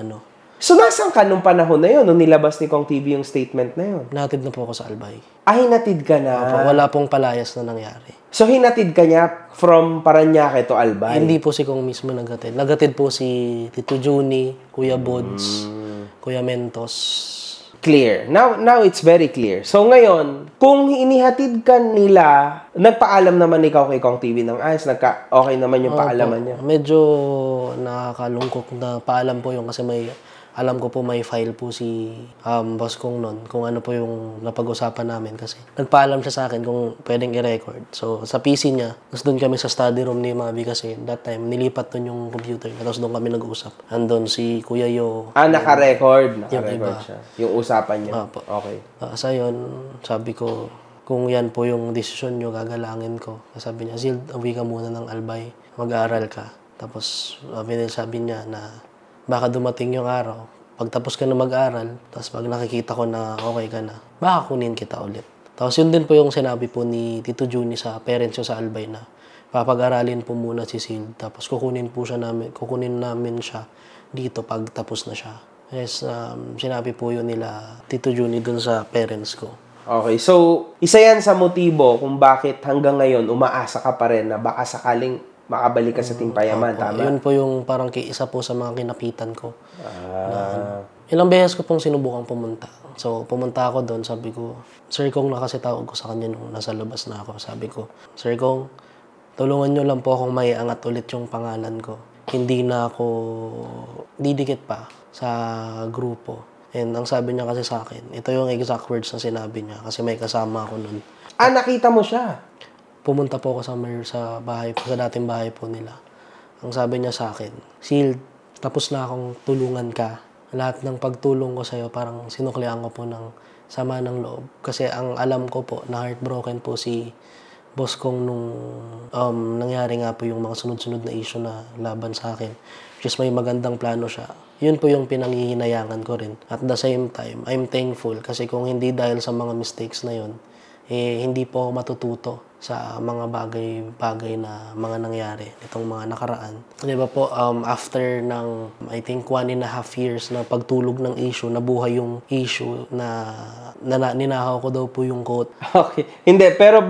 So, nasaan ka nung panahon na yun, nung nilabas ni Kong TV yung statement na yun? Natid na po ako sa Albay. Hinatid ka na? Opo, wala pong palayas na nangyari. So, hinatid ka niya from Paranaque to Albay? Hindi po si Kong mismo nagatid. Nagatid po si Tito Juni, Kuya Bods, Kuya Mentos. Clear. Now it's very clear. So, ngayon, kung inihatid ka nila, nagpaalam naman ikaw kay Kong TV ng ayos, okay naman yung paalaman niya. Medyo nakakalungkot na paalam po yung kasi alam ko po may file po si boss kong nun kung ano po yung napag-usapan namin kasi nagpaalam siya sa akin kung pwedeng i-record. So, sa PC niya, tapos doon kami sa study room ni Mabi kasi that time, nilipat doon yung computer niya. Tapos doon kami nag-usap. Andun si Kuya Yo. Naka-record iba. siya. Yung usapan niya. Opo. Okay. Sa yun, sabi ko, kung yan po yung desisyon nyo, gagalangin ko. Sabi niya, Zil, uwi ka muna ng Albay. Mag-aaral ka. Tapos, sabi niya na baka dumating yung araw, pagtapos ka na mag-aral, tapos pag nakikita ko na okay ka na, baka kunin kita ulit. Tapos yun din po yung sinabi po ni Tito Juni sa parents ko sa Albay na papag-aralin po muna si Sil, tapos kukunin namin siya dito pag tapos na siya. Yes, sinabi po yun nila Tito Juni dun sa parents ko. Okay, so isa yan sa motibo kung bakit hanggang ngayon umaasa ka pa rin na baka sakaling makabalik ka sa Team Payaman, tama? Yun po yung parang isa po sa mga kinapitan ko. Ilang beses ko pong sinubukang pumunta. So, pumunta ako doon, sabi ko, Sir Kong, na kasi tawag ko sa kanya nung nasa labas na ako. Sabi ko, Sir Kong, tulungan nyo lang po akong maiangat ulit yung pangalan ko. Hindi na ako didikit pa sa grupo. And ang sabi niya kasi sa akin, ito yung exact words na sinabi niya kasi may kasama ako noon. Nakita mo siya? Pumunta po ako sa bahay po, sa dating bahay po nila. Ang sabi niya sa akin, Sil, tapos na akong tulungan ka. Lahat ng pagtulong ko sa'yo, parang sinuklian ko po ng sama ng loob. Kasi ang alam ko po, na heartbroken po si boss kong nung nangyari nga po yung mga sunod-sunod na issue na laban sa akin. Just may magandang plano siya. Yun po yung pinanghihinayangan ko rin. At the same time, I'm thankful kasi kung hindi dahil sa mga mistakes na yun, hindi po ako matututo. sa mga bagay na mga nangyari itong mga nakaraan. Di ba po, after ng, I think, 1.5 years na pagtulog ng issue, nabuhay yung issue na ninakaw ko daw po yung quote. Okay. Hindi, pero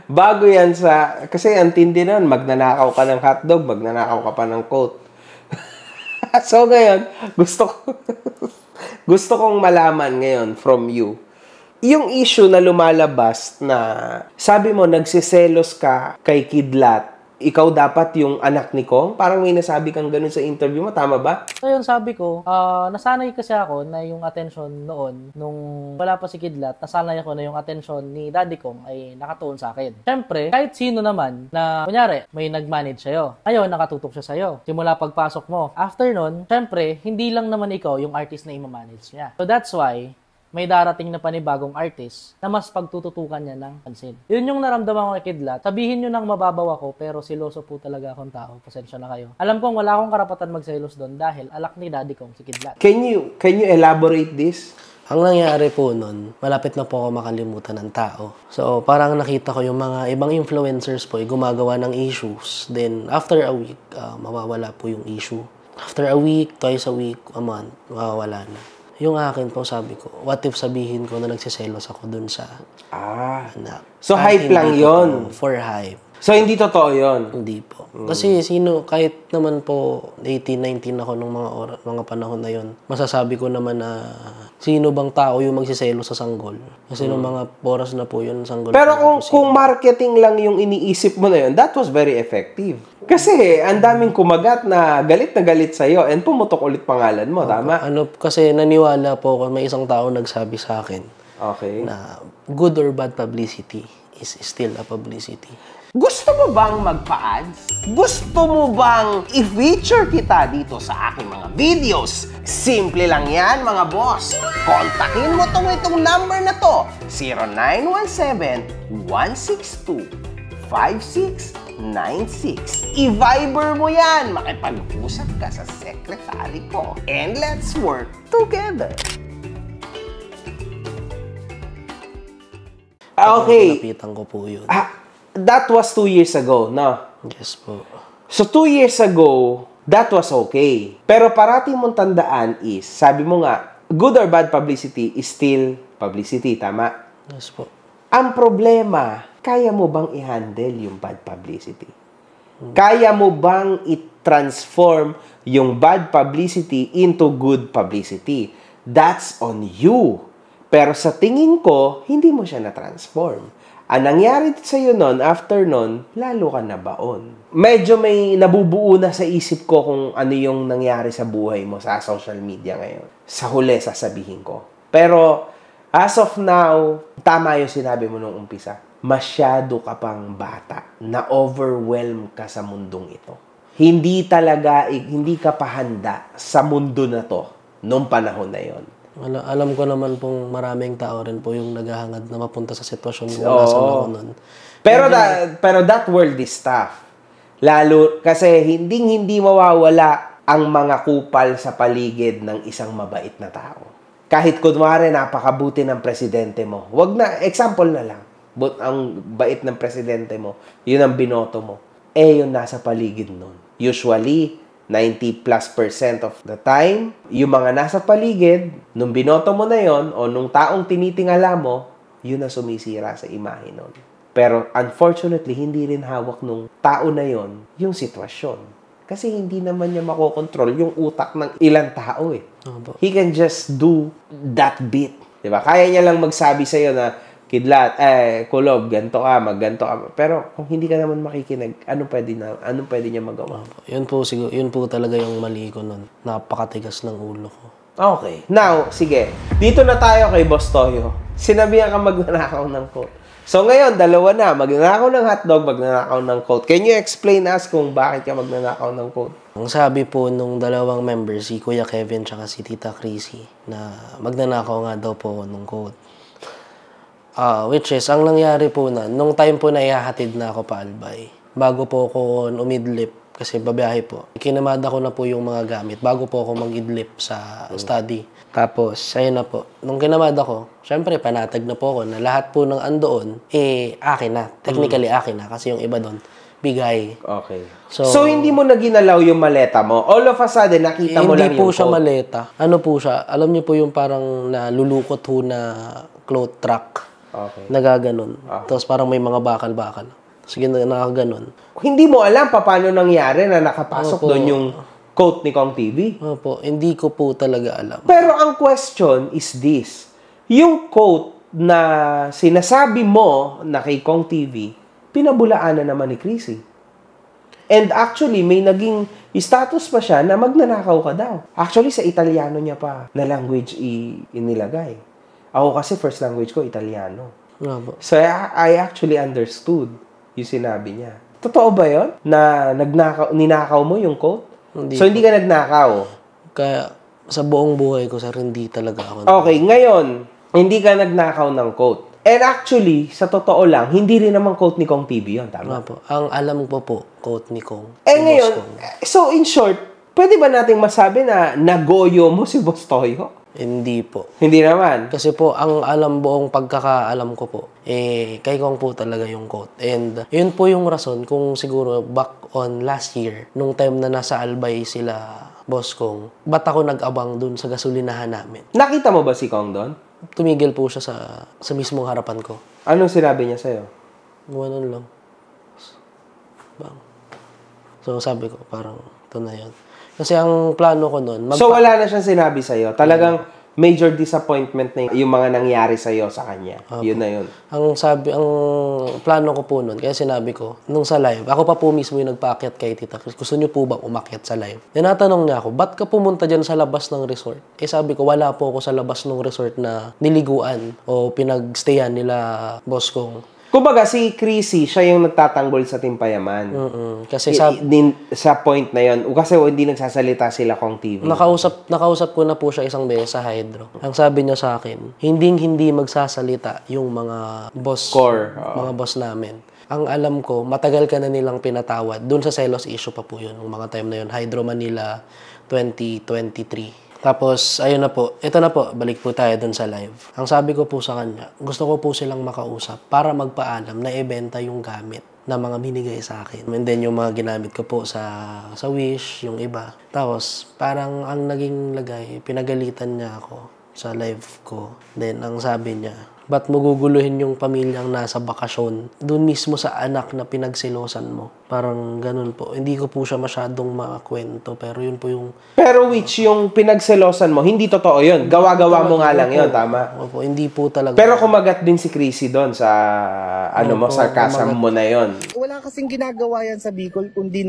bago yan sa... Kasi ang tindi nun, magnanakaw ka ng hotdog, magnanakaw ka pa ng coat. So ngayon, gusto kong malaman ngayon from you, yung issue na lumalabas na sabi mo nagsiselos ka kay Kidlat, ikaw dapat yung anak ni Kong? Parang may nasabi kang ganun sa interview mo, tama ba? So yun, sabi ko, nasanay kasi ako na yung attention noon, nung wala pa si Kidlat, nasanay ako na yung attention ni Daddy Kong ay nakatuon sa akin. Siyempre, kahit sino naman na, kunyari, may nag-manage sa'yo. Ngayon, nakatutok siya sa'yo. Simula pagpasok mo. After nun, siyempre, hindi lang naman ikaw yung artist na i-manage niya. So that's why, may darating na panibagong artist na mas pagtututukan niya ng pansin. Yun yung naramdaman ko kay Kidlat. Sabihin nyo nang mababaw ako, pero siloso po talaga akong tao. Pasensya na kayo. Alam kong wala akong karapatan magselos doon dahil alak ni Daddy Kong si Kidlat. Can you elaborate this? Ang nangyari po nun, malapit na po ako makalimutan ng tao. So, parang nakita ko yung mga ibang influencers po, gumagawa ng issues. Then, after a week, mawawala po yung issue. After a week, twice a week, a month, mawawala na. Yung akin po, sabi ko, what if sabihin ko na nagsiselos ako dun sa anak? So, hype lang yon. For hype. So, hindi totoo yon. Hindi po. Kasi kahit naman po 18, 19 ako nung mga panahon na yon, masasabi ko naman na sino bang tao yung magsiselo sa sanggol. Kasi nung mga oras na po yun, sanggol. Pero kung marketing lang yung iniisip mo na yun, that was very effective. Kasi ang daming kumagat na galit sa'yo and pumutok ulit pangalan mo, tama? Kasi naniwala po ako, may isang tao nagsabi sa akin na good or bad publicity is still a publicity. Gusto mo bang magpa-ads? Gusto mo bang i-feature kita dito sa aking mga videos? Simple lang yan, mga boss. Kontakin mo itong number na to, 0917-162-5696. I-Viber mo yan. Makipag-usap ka sa secretary ko. And let's work together. Okay. Napitan ko po yun. That was 2 years ago, no? Yes po. So, 2 years ago, that was okay. Pero parati mong tandaan is, sabi mo nga, good or bad publicity is still publicity, tama? Yes po. Ang problema, kaya mo bang i-handle yung bad publicity? Kaya mo bang i-transform yung bad publicity into good publicity? That's on you. Pero sa tingin ko, hindi mo siya na-transform. Ang nangyari sa'yo nun, after nun, lalo ka nabaon. Medyo may nabubuo na sa isip ko kung ano yung nangyari sa buhay mo sa social media ngayon. Sa huli, sasabihin ko. Pero, as of now, tama yung sinabi mo nung umpisa. Masyado ka pang bata na overwhelmed ka sa mundong ito. Hindi ka pa handa sa mundo na to nung panahon na yon. Alam ko naman pong maraming tao rin po yung naghahangad na mapunta sa sitwasyon ko nasa ako nun. Pero that world is tough. Lalo kasi hindi mawawala ang mga kupal sa paligid ng isang mabait na tao. Kahit kunwari napakabuti ng presidente mo. Example na lang. Ang bait ng presidente mo, yun ang binoto mo. Yun nasa paligid nun. Usually, 90+% of the time, yung mga nasa paligid, nung binoto mo na yon o nung taong tinitingala mo, yun na sumisira sa imahe nun. Pero unfortunately, hindi rin hawak nung tao na yon yung sitwasyon. Kasi hindi naman niya makokontrol yung utak ng ilang tao eh. He can just do that bit. Diba? Kaya niya lang magsabi sa'yo na, Kidlat, Kulob, ganito ka, magganto ka. Pero kung hindi ka naman makikinig, anong pwede niya magawa? Yun po talaga yung mali ko nun. Napakatigas ng ulo ko. Okay. Now, sige. Dito na tayo kay Boss Toyo. Sinabihan ka magnanakaw ng coat. So ngayon, dalawa na. Magnanakaw ng hotdog, magnanakaw ng coat. Can you explain us kung bakit ka magnanakaw ng coat? Ang sabi po nung dalawang members, si Kuya Kevin tsaka si Tita Chrissy, na magnanakaw nga daw po ng coat. Which is, ang nangyari po nung time po na ihahatid na ako pa Albay, bago po ako umidlip kasi babiyahe po. Kinamada ko na po yung mga gamit bago po ako mag-idlip sa study. Tapos, ayun na po. Nung kinamada ko, syempre, panatag na po ako na lahat po ng andoon, akin na. Technically, akin na. Kasi yung iba doon, bigay. Okay. So, hindi mo na ginalaw yung maleta mo? All of a sudden, nakita mo lang yung Hindi po siya maleta. Ano po siya? Alam niyo po yung parang nalulukot ho na cloth truck. Okay. Nagaganon. Tapos parang may mga bakal-bakal. Sige, nakaganon. Hindi mo alam paano nangyari na nakapasok doon yung quote ni Kong TV? Opo, hindi ko po talaga alam. Pero ang question is this. Yung quote na sinasabi mo na kay Kong TV, pinabulaanan naman ni Chrissy. And actually, may naging status pa siya na magnanakaw ka daw. Actually, sa Italiano niya pa na language inilagay. Ako kasi first language ko, Italiano. Opo. So, I actually understood yung sinabi niya. Totoo ba yun? Na ninakaw mo yung quote? Hindi ka nagnakaw? Kaya, sa buong buhay ko, sir, hindi talaga ako. Okay, ngayon, hindi ka nagnakaw ng quote. And actually, sa totoo lang, hindi rin naman quote ni Kong TV yun, tama? Opo. Ang alam ko po, quote ni Kong. Ngayon, so in short, pwede ba nating masabi na nagoyo mo si Boss Toyo? Hindi po. Hindi naman. Kasi po, ang buong pagkakaalam ko po, kay Kong po talaga yung quote. And yun po yung rason kung siguro back on last year, nung time na nasa Albay sila, Boss Kong, ba't ako nag-abang dun sa gasolinahan namin? Nakita mo ba si Kong doon? Tumigil po siya sa mismong harapan ko. Anong sinabi niya sa'yo? Ganun lang. Bang. So sabi ko, parang ito na yun. Kasi ang plano ko nun... So wala na siyang sinabi sa'yo? Talagang major disappointment na yung mga nangyari sa'yo sa kanya? Yun na yun. Ang plano ko po nun, kaya sinabi ko, nung sa live, ako pa po mismo yung nagpaakyat kay Tita Chris. Gusto niyo po ba umakyat sa live? Tinatanong niya ako, ba't ka pumunta dyan sa labas ng resort? Sabi ko, wala po ako sa labas ng resort na niliguan o pinagstayan nila Boss Kong. Kumbaga, si Chrissy, siya yung nagtatanggol sa Timpayaman. Kasi sa point na yon, kasi hindi nagsasalita sila Kong TV. Nakausap ko na po siya isang beses sa Hydro. Ang sabi niya sa akin, hindi magsasalita yung mga boss, core, mga boss namin. Ang alam ko, matagal ka na nilang pinatawad. Doon sa Selos issue pa po yun, yung mga time na yun. Hydro Manila 2023. Tapos, ayun na po. Ito na po, balik po tayo dun sa live. Ang sabi ko po sa kanya, gusto ko po silang makausap para magpaalam na ibenta yung gamit na mga binigay sa akin. And then, yung mga ginamit ko po sa Wish, yung iba. Tapos, parang ang naging lagay, pinagalitan niya ako sa live ko. Then, ang sabi niya, ba't mo guguluhin yung pamilyang nasa bakasyon? Doon mismo sa anak na pinagsilosan mo. Parang ganun po. Hindi ko po siya masyadong makakwento, pero yun po yung... Pero which yung pinagselosan mo, hindi totoo yun. Gawa-gawa mo nga lang yun, tama? Opo, hindi po talaga. Pero kumagat din si Chrissy doon sa, sarcasm mo na yon. Wala kasing ginagawa yan sa Bicol, kundi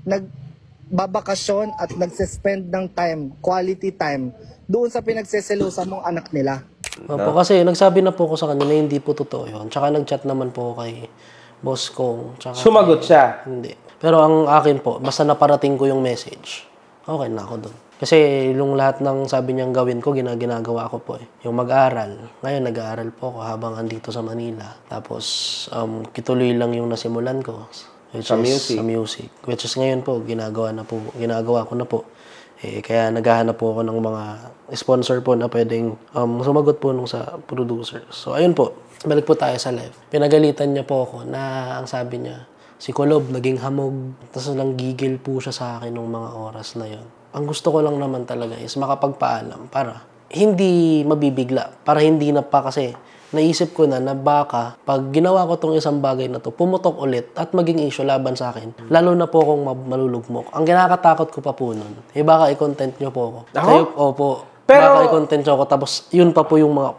nagbabakasyon at nagsispend ng time, quality time, doon sa pinagseselosa mong anak nila. Opo, kasi nagsabi na po ko sa kanya na hindi po totoo yun. Tsaka nag-chat naman po kay Boss Kong. Tsaka sumagot siya? Hindi. Pero ang akin po, basta naparating ko yung message, okay na ako doon. Kasi yung lahat ng sabi niyang gawin ko, ginagawa ko po eh. Yung mag-aaral. Ngayon, nag-aaral po ako habang andito sa Manila. Tapos, kituloy lang yung nasimulan ko. Sa music. Which is ngayon po, ginagawa ko na po. Kaya naghahanap po ako ng mga sponsor po na pwedeng sumagot po nung sa producer. So, ayun po. Balik po tayo sa live. Pinagalitan niya po ako na ang sabi niya, si Kulob naging hamog. Tapos lang gigil po siya sa akin nung mga oras na yon. Ang gusto ko lang naman talaga is makapagpaalam para hindi mabibigla. Para hindi na pa kasi naisip ko na baka pag ginawa ko tong isang bagay na to, pumutok ulit at maging issue laban sa akin. Lalo na po akong malulugmok. Ang kinakatakot ko pa po nun, baka i-content nyo po ako. Ako? Opo. Pero, baka i-content nyo ako, tapos yun pa po yung mga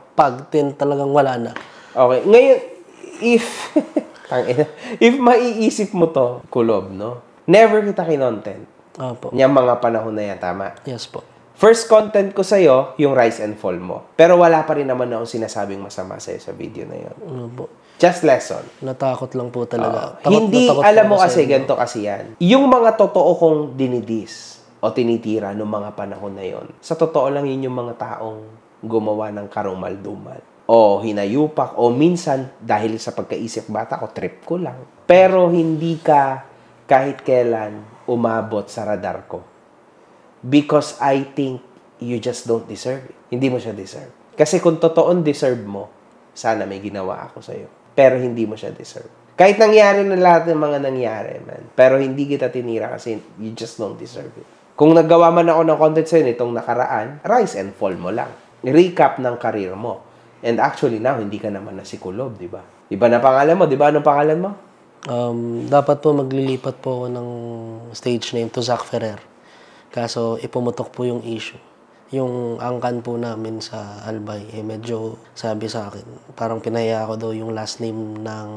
talagang wala na. Okay. Ngayon, if maiisip mo to, Kulob, no? Never kita kinontent. Opo. Niyang mga panahon na yan, tama? Yes po. First content ko sa'yo, yung rise and fall mo. Pero wala pa rin naman akong sinasabing masama sa'yo sa video na yun. Opo. Just lesson. Natakot lang po talaga. Hindi, alam mo kasi, ganito kasi yan. Yung mga totoo kong dinidis o tinitira noong mga panahon na yon, sa totoo lang yun yung mga taong gumawa ng karumal-dumal. O hinayupak, o minsan, dahil sa pagkaisip bata ko, trip ko lang. Pero hindi ka kahit kailan umabot sa radar ko. Because I think you just don't deserve it. Hindi mo siya deserve. Kasi kung totoong deserve mo, sana may ginawa ako sa'yo. Pero hindi mo siya deserve. Kahit nangyari na lahat ng mga nangyari, man. Pero hindi kita tinira kasi you just don't deserve it. Kung naggawa man ako ng content sa'yo nitong nakaraan, rise and fall mo lang. Recap ng career mo. And actually now, hindi ka naman nasikulob, di ba? Iba na pangalan mo, di ba? Anong pangalan mo? Dapat po maglilipat po ako ng stage name to Zac Ferrer. Kaso ipumutok po yung issue. Yung angkan po namin sa Albay, medyo sabi sa akin, parang pinaya ako daw yung last name ng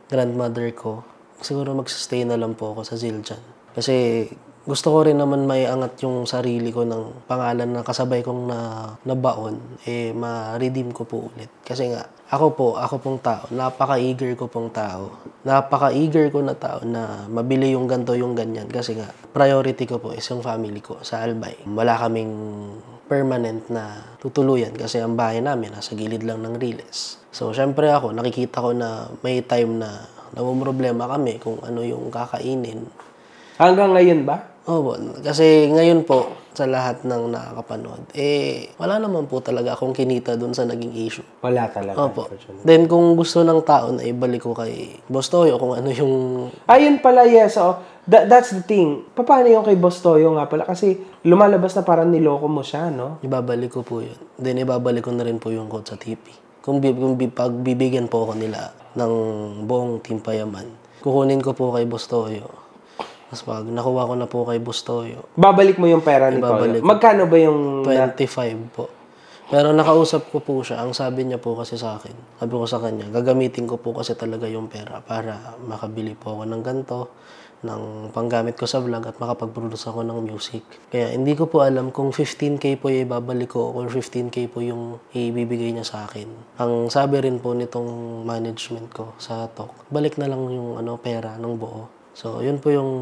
grandmother ko. Siguro magsistay na lang po ako sa Zildjian. Kasi gusto ko rin naman may angat yung sarili ko ng pangalan na kasabay kong nabaon, ma-redeem ko po ulit. Kasi nga, ako pong tao, napaka-eager ko pong tao. Napaka-eager ko na tao na mabili yung ganto, yung ganyan. Kasi nga, priority ko po is yung family ko sa Albay. Wala kaming permanent na tutuluyan kasi ang bahay namin nasa gilid lang ng Riles. So, syempre ako, nakikita ko na may time na namumroblema kami kung ano yung kakainin. Hanggang ngayon ba? Oo, kasi ngayon po, sa lahat ng nakakapanood, wala naman po talaga akong kinita dun sa naging issue. Wala talaga. Opo. Then, kung gusto ng tao na ibalik ko kay Boss Toyo, kung ano yung... Ayun pala, yes. So, that's the thing. Paano yung kay Boss Toyo nga pala? Kasi lumalabas na parang niloko mo siya, no? Ibabalik ko po yun. Then, ibabalik ko na rin po yung code sa TP. Kung pagbibigyan po ako nila ng buong Team Payaman, kukunin ko po kay Boss Toyo. Tapos pag nakuha ko na po kay Boss Toyo, babalik mo yung pera ni Toyo. Magkano ba yung... 25 po. Pero nakausap ko po siya. Ang sabi niya po kasi sa akin, sabi ko sa kanya, gagamitin ko po kasi talaga yung pera para makabili po ako ng ganito, ng panggamit ko sa vlog at makapag-produce ako ng music. Kaya hindi ko po alam kung 15K po yung ibabalik ko or 15K po yung ibibigay niya sa akin. Ang sabi rin po nitong management ko sa talk, balik na lang yung pera ng buo. So, yun po yung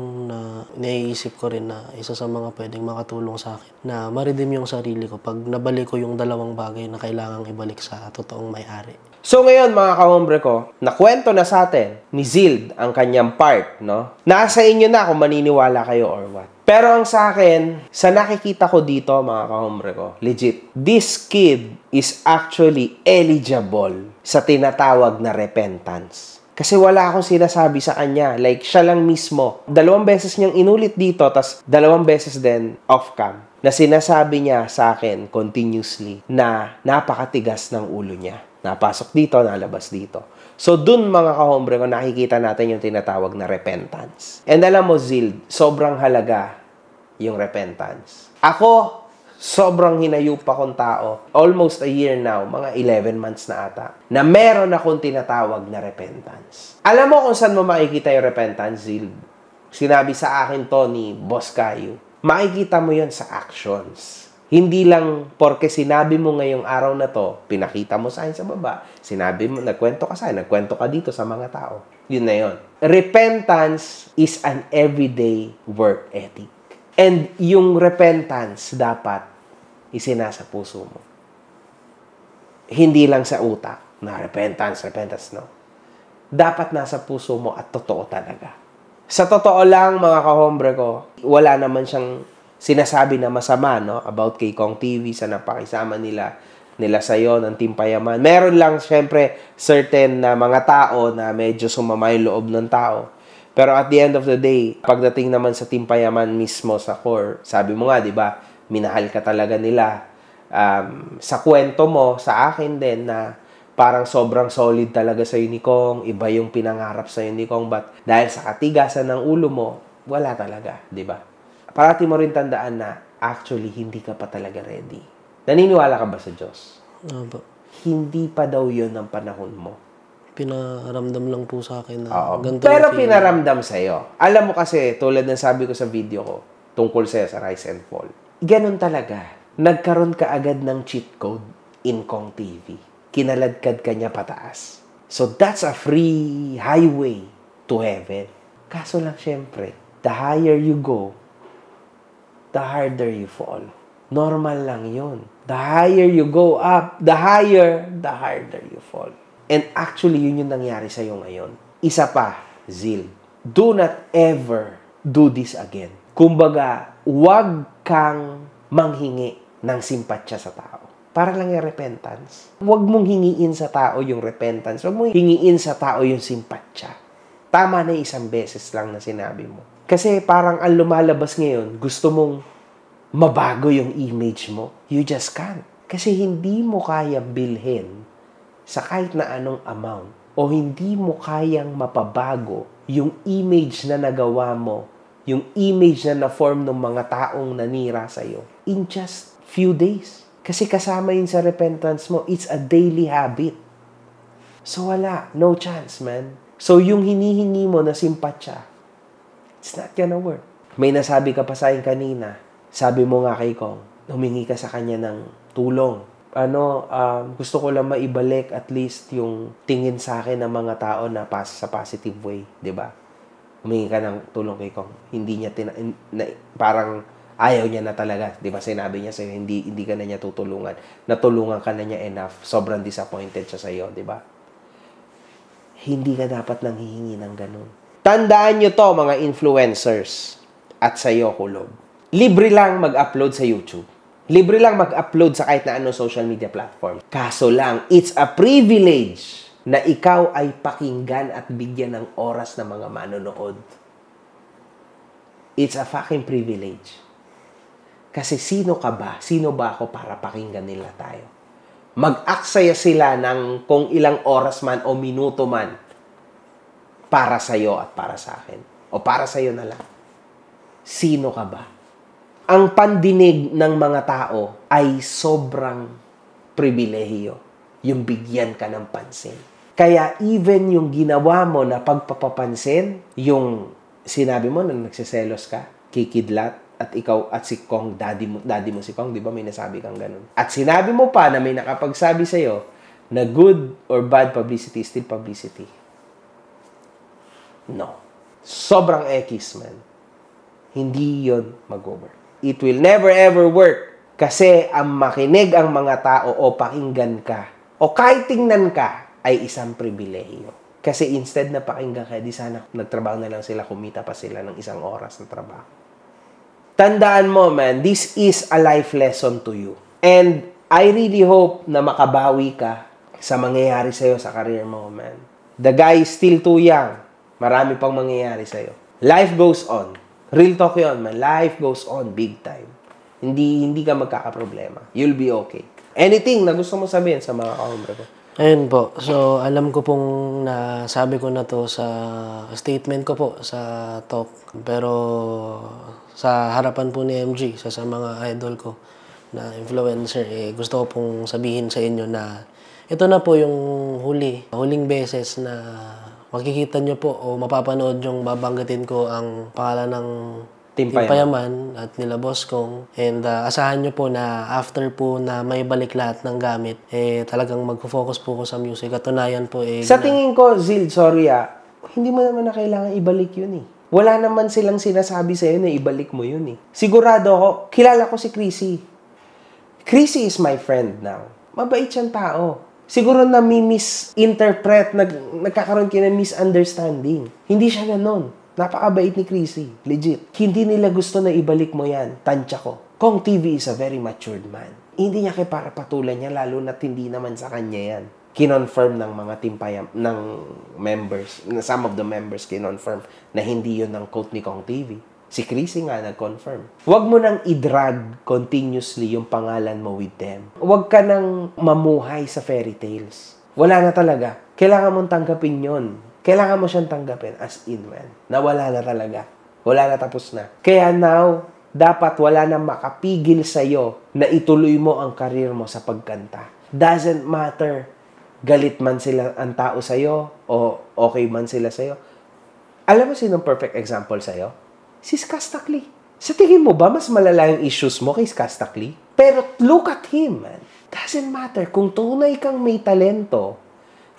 naiisip ko rin na isa sa mga pwedeng makatulong sa akin na ma-redeem yung sarili ko pag nabalik ko yung dalawang bagay na kailangang ibalik sa totoong may-ari. So ngayon mga kahombre ko, nakwento na sa atin ni Zild ang kanyang part, no? Nasa inyo na kung maniniwala kayo or what. Pero ang sa akin, sa nakikita ko dito mga kahombre ko, legit, this kid is actually eligible sa tinatawag na repentance. Kasi wala akong sinasabi sa kanya. Like, siya lang mismo. 2 beses niyang inulit dito, tas 2 beses din off-cam. Na sinasabi niya sa akin continuously na napakatigas ng ulo niya. Napasok dito, nalabas dito. So, dun mga kahombre ko, nakikita natin yung tinatawag na repentance. And alam mo, Zild, sobrang halaga yung repentance. Ako, sobrang hinayupa kong tao, almost a year now, mga 11 months na ata, na meron akong tinatawag na repentance. Alam mo kung saan mo makikita yung repentance, Zild? Sinabi sa akin to ni Boss Caillou. Makikita mo yon sa actions. Hindi lang porke sinabi mo ngayong araw na to, pinakita mo sa akin sa baba, sinabi mo, nagkwento ka sa akin, nagkwento ka dito sa mga tao. Yun na yun. Repentance is an everyday work ethic. And yung repentance dapat isinasa puso mo. Hindi lang sa utak na repentance, no. Dapat nasa puso mo at totoo talaga. Sa totoo lang, mga kahombre ko, wala naman siyang sinasabi na masama, no, about kay Kong TV sa napakisama nila sa'yo ng Team Payaman. Meron lang, syempre, certain na mga tao na medyo sumama yung loob ng tao. Pero at the end of the day, pagdating naman sa Team Payaman mismo sa core, sabi mo nga, di ba, minahal ka talaga nila. Sa kwento mo, sa akin din, na parang sobrang solid talaga sa'yo ni Kong, iba yung pinangarap sa'yo ni Kong, but dahil sa katigasan ng ulo mo, wala talaga, di ba? Parati mo rin tandaan na actually hindi ka pa talaga ready. Naniniwala ka ba sa Diyos? Opo. Hindi pa daw yun ang panahon mo. Pinaramdam lang po sa akin na ganito. Pero pinaramdam sa'yo. Alam mo kasi, tulad ng sabi ko sa video ko, tungkol sa'yo sa Rise and Fall, ganun talaga. Nagkaroon ka agad ng cheat code in Kong TV. Kinaladkad ka niya pataas. So that's a free highway to heaven. Kaso lang syempre, the higher you go, the harder you fall. Normal lang yun. The higher you go up, the harder you fall. And actually, yun yung nangyari sa'yo ngayon. Isa pa, Zild, do not ever do this again. Kumbaga, huwag kang manghingi ng simpatsya sa tao. Para lang yung repentance. Huwag mong hingiin sa tao yung repentance. Huwag mong hingiin sa tao yung simpatsya. Tama na isang beses lang na sinabi mo. Kasi parang ang lumalabas ngayon, gusto mong mabago yung image mo. You just can't. Kasi hindi mo kaya bilhin sa kahit na anong amount o hindi mo kayang mapabago yung image na nagawa mo, yung image na na-form ng mga taong nanira sa'yo in just few days. Kasi kasama yun sa repentance mo, it's a daily habit. So wala, no chance, man. So yung hinihingi mo na simpatsya, it's not gonna work. May nasabi ka pa sa akin kanina, sabi mo nga kay Kong, humingi ka sa kanya ng tulong. Gusto ko lang maibalik at least yung tingin sa akin ng mga tao na sa positive way, 'di ba? Humingi ka ng tulong kay Kong. Hindi niya parang ayaw niya na talaga, 'di ba? Sinabi niya sa'yo, hindi ka na niya tutulungan. Natulungan ka na niya enough. Sobrang disappointed siya sa iyo, 'di ba? Hindi ka dapat nang hihingi ng ganun. Tandaan niyo 'to, mga influencers at sa'yo, Kulob. Libre lang mag-upload sa YouTube. Libre lang mag-upload sa kahit na anong social media platform. Kaso lang, it's a privilege na ikaw ay pakinggan at bigyan ng oras ng mga manonood. It's a fucking privilege. Kasi sino ka ba? Sino ba ako para pakinggan nila tayo? Mag-aksaya sila ng kung ilang oras man o minuto man para sa'yo at para sa akin. O para sa'yo na lang. Sino ka ba? Ang pandinig ng mga tao ay sobrang pribilehiyo. Yung bigyan ka ng pansin. Kaya even yung ginawa mo na pagpapapansin, yung sinabi mo na nagsiselos ka, kikidlat, at ikaw at si Kong, daddy mo si Kong, di ba may nasabi kang ganun? At sinabi mo pa na may nakapagsabi sa'yo na good or bad publicity is still publicity. No. Sobrang ekis, man. Hindi yon mag-work. It will never ever work kasi ang makinig ang mga tao o pakinggan ka o kahit tingnan ka ay isang pribilehiyo. Kasi instead na pakinggan ka, di sana nagtrabaho na lang sila, kumita pa sila ng isang oras na trabaho. Tandaan mo, man, this is a life lesson to you. And I really hope na makabawi ka sa mangyayari sa'yo sa career mo, man. The guy is still too young. Marami pang mangyayari sa'yo. Life goes on. Real talk yun, man. Life goes on big time. Hindi ka magkakaproblema. You'll be okay. Anything na gusto mo sabihin sa mga kahombre ko? Ayun po. So, alam ko pong nasabi ko na to sa statement ko po sa talk. Pero sa harapan po ni MG, sa mga idol ko na influencer, gusto ko pong sabihin sa inyo na ito na po yung huling beses na makikita nyo po o mapapanood yung babanggatin ko ang pangalan ng Team Payaman at nila Boss Kong. And asahan nyo po na after po na may balik lahat ng gamit, talagang mag-focus po ko sa music. Katunayan po sa tingin ko, Zil, sorry hindi mo naman na kailangan ibalik yun Wala naman silang sinasabi sa'yo na ibalik mo yun Sigurado ako, kilala ko si Chrissy. Chrissy is my friend now. Mabait siyang tao. Siguro na misinterpret, nagkakaroon kayo ng misunderstanding. Hindi siya ganon. Napakabait ni Chrissy. Legit. Hindi nila gusto na ibalik mo yan. Tansya ko. Kong TV is a very matured man. Hindi niya para patulan niya, lalo na't hindi naman sa kanya yan. Kinonfirm ng mga ng members, some of the members kinonfirm na hindi yun ang quote ni Kong TV. Si Chrissy nga nag-confirm. Huwag mo nang i-drag continuously yung pangalan mo with them. Huwag ka nang mamuhay sa fairy tales. Wala na talaga. Kailangan mong tanggapin yon. Kailangan mo siyang tanggapin as in, man. Na wala na talaga. Wala na, tapos na. Kaya now, dapat wala na makapigil sa'yo na ituloy mo ang karir mo sa pagkanta. Doesn't matter. Galit man sila ang tao sa'yo o okay man sila sa'yo. Alam mo sinong perfect example sa'yo? Si Skastakli. Sa tingin mo ba, mas malala yung issues mo kay Skastakli? Pero look at him, man. Doesn't matter. Kung tunay kang may talento,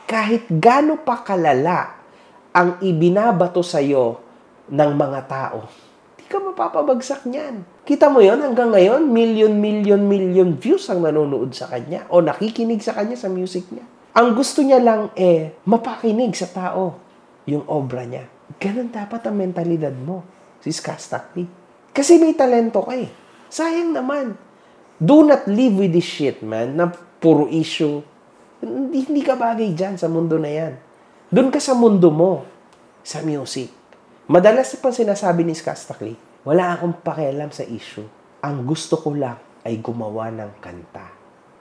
kahit gaano pa kalala ang ibinabato sa'yo ng mga tao, di ka mapapabagsak niyan. Kita mo yon hanggang ngayon, million views ang nanonood sa kanya o nakikinig sa kanya sa music niya. Ang gusto niya lang mapakinig sa tao yung obra niya. Ganun dapat ang mentalidad mo. si Skastakli. Kasi may talento ka eh. Sayang naman. Do not live with this shit, man, na puro issue. Hindi ka bagay dyan sa mundo na yan. Doon ka sa mundo mo, sa music. Madalas pa sinasabi ni Skastakli, wala akong pakialam sa issue. Ang gusto ko lang ay gumawa ng kanta.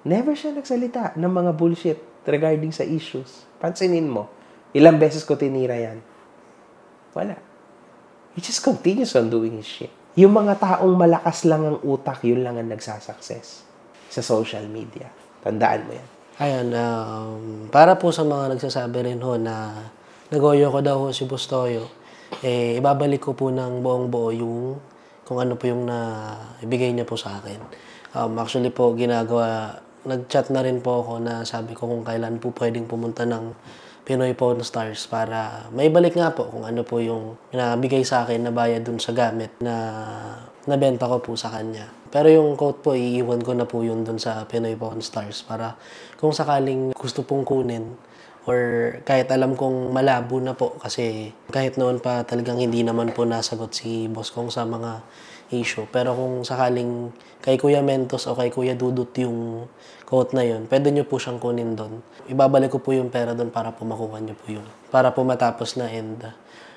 Never siya nagsalita ng mga bullshit regarding sa issues. Pansinin mo, ilang beses ko tinira yan. Wala. He just continues on doing his shit. Yung mga taong malakas lang ang utak, yun lang ang nagsasucess sa social media. Tandaan mo yan. Ayan, para po sa mga nagsasabi rin ho na nagoyo ko daw ho si Bustoyo, ibabalik ko po ng buong buo yung kung ano po yung ibigay niya po sa akin. Actually po, nag-chat na rin po ako na sabi ko kung kailan po pwedeng pumunta ng Pinoy Pawn Stars para maibalik nga po kung ano po yung nabigay sa akin na bayad dun sa gamit na nabenta ko po sa kanya. Pero yung quote po, iiwan ko na po yun dun sa Pinoy Pawn Stars para kung sakaling gusto pong kunin or kahit alam kong malabo na po kasi kahit noon pa talagang hindi naman po nasagot si Boss Kong sa mga issue. Pero kung sakaling kay Kuya Mentos o kay Kuya Dudut yung quote na yun, pwede nyo po siyang kunin doon. Ibabalik ko po yung pera doon para po makuha nyo po yung para po matapos na and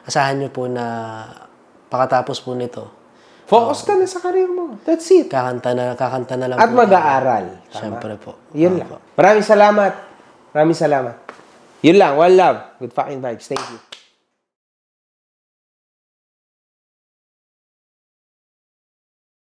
asahan nyo po na pakatapos po nito. Focus ka na sa career mo. That's it. Kakanta na lang At po. mag-aaral. Siyempre po. Yun lang. Maraming salamat. Yun lang. One love. Good fucking vibes. Thank you.